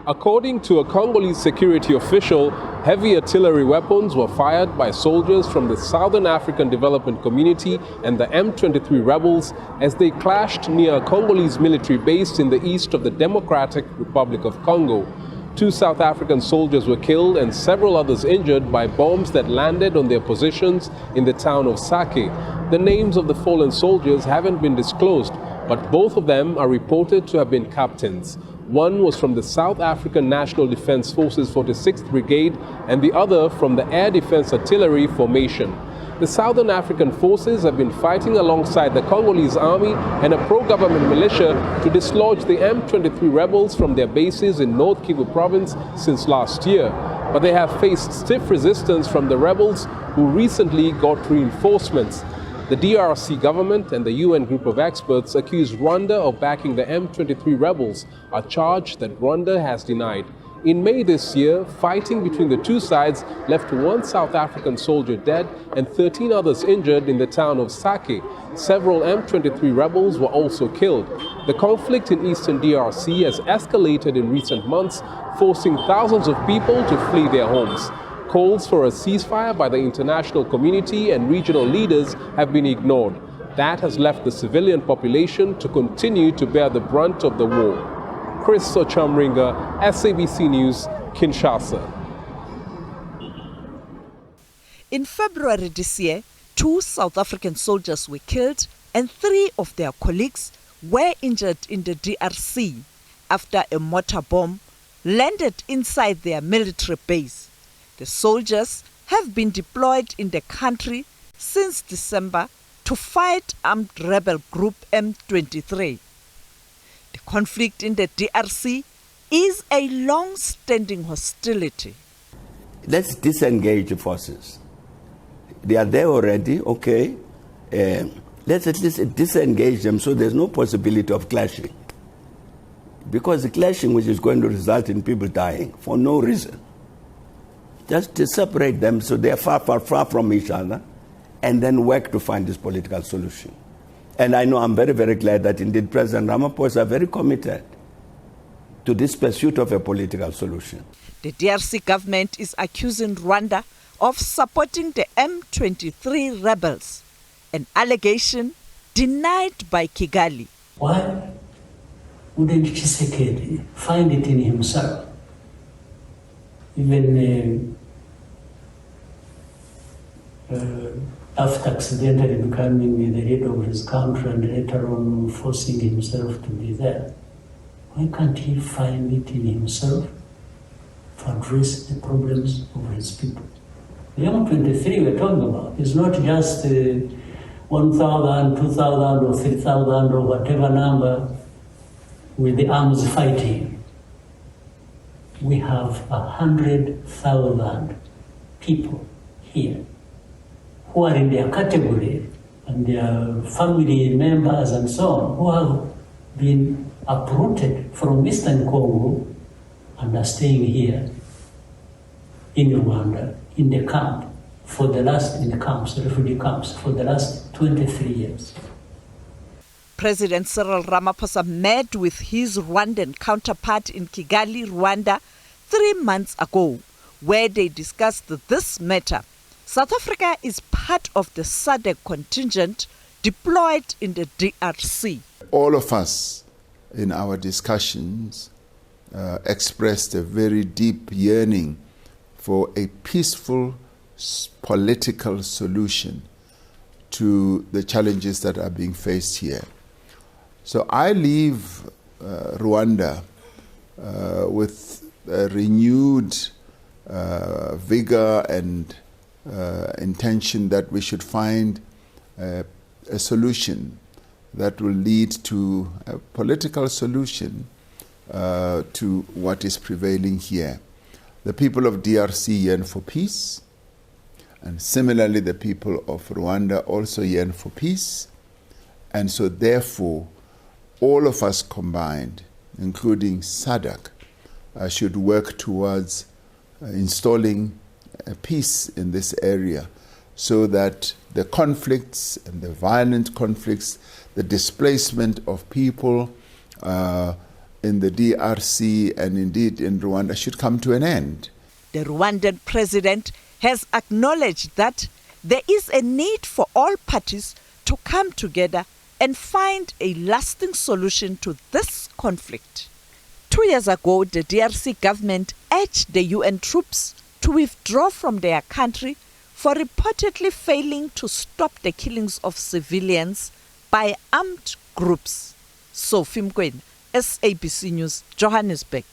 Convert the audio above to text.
According to a Congolese security official, heavy artillery weapons were fired by soldiers from the Southern African Development Community and the M23 rebels as they clashed near a Congolese military base in the east of the Democratic Republic of Congo. 2 South African soldiers were killed and several others injured by bombs that landed on their positions in the town of Sake. The names of the fallen soldiers haven't been disclosed, but both of them are reported to have been captains. One was from the South African National Defence Forces 46th Brigade and the other from the Air Defence Artillery Formation. The Southern African forces have been fighting alongside the Congolese army and a pro-government militia to dislodge the M23 rebels from their bases in North Kivu province since last year. But they have faced stiff resistance from the rebels who recently got reinforcements. The DRC government and the UN group of experts accuse Rwanda of backing the M23 rebels, a charge that Rwanda has denied. In May this year, fighting between the two sides left 1 South African soldier dead and 13 others injured in the town of Sake. Several M23 rebels were also killed. The conflict in eastern DRC has escalated in recent months, forcing thousands of people to flee their homes. Calls for a ceasefire by the international community and regional leaders have been ignored. That has left the civilian population to continue to bear the brunt of the war. Chris Ochamringa, SABC News, Kinshasa. In February this year, 2 South African soldiers were killed and 3 of their colleagues were injured in the DRC after a mortar bomb landed inside their military base. The soldiers have been deployed in the country since December to fight armed rebel group M23. The conflict in the DRC is a long-standing hostility. Let's disengage the forces. They are there already, okay. Let's at least disengage them so there's no possibility of clashing. Because the clashing which is going to result in people dying for no reason. Just to separate them so they are far from each other and then work to find this political solution. And I know I'm very, very glad that indeed President Ramaphosa is very committed to this pursuit of a political solution. The DRC government is accusing Rwanda of supporting the M23 rebels, an allegation denied by Kigali. Why wouldn't Tshisekedi find it in himself? Even after accidentally becoming the head of his country and later on forcing himself to be there, why can't he find it in himself to address the problems of his people? The M23 we're talking about is not just 1,000, 2,000 or 3,000 or whatever number with the arms fighting. We have 100,000 people here who are in their category and their family members and so on, who have been uprooted from Eastern Congo and are staying here in Rwanda, in the camp, refugee camps, for the last 23 years. President Cyril Ramaphosa met with his Rwandan counterpart in Kigali, Rwanda, 3 months ago, where they discussed this matter. South Africa is part of the SADC contingent deployed in the DRC. All of us in our discussions expressed a very deep yearning for a peaceful political solution to the challenges that are being faced here. So I leave Rwanda with a renewed vigor and intention that we should find a solution that will lead to a political solution to what is prevailing here. The people of DRC yearn for peace, and similarly the people of Rwanda also yearn for peace, and so therefore all of us combined, including SADC, should work towards installing peace in this area so that the conflicts and the violent conflicts, the displacement of people in the DRC and indeed in Rwanda should come to an end. The Rwandan president has acknowledged that there is a need for all parties to come together and find a lasting solution to this conflict. 2 years ago, the DRC government urged the UN troops to withdraw from their country for reportedly failing to stop the killings of civilians by armed groups. Sophie Mkwena, SABC News, Johannesburg.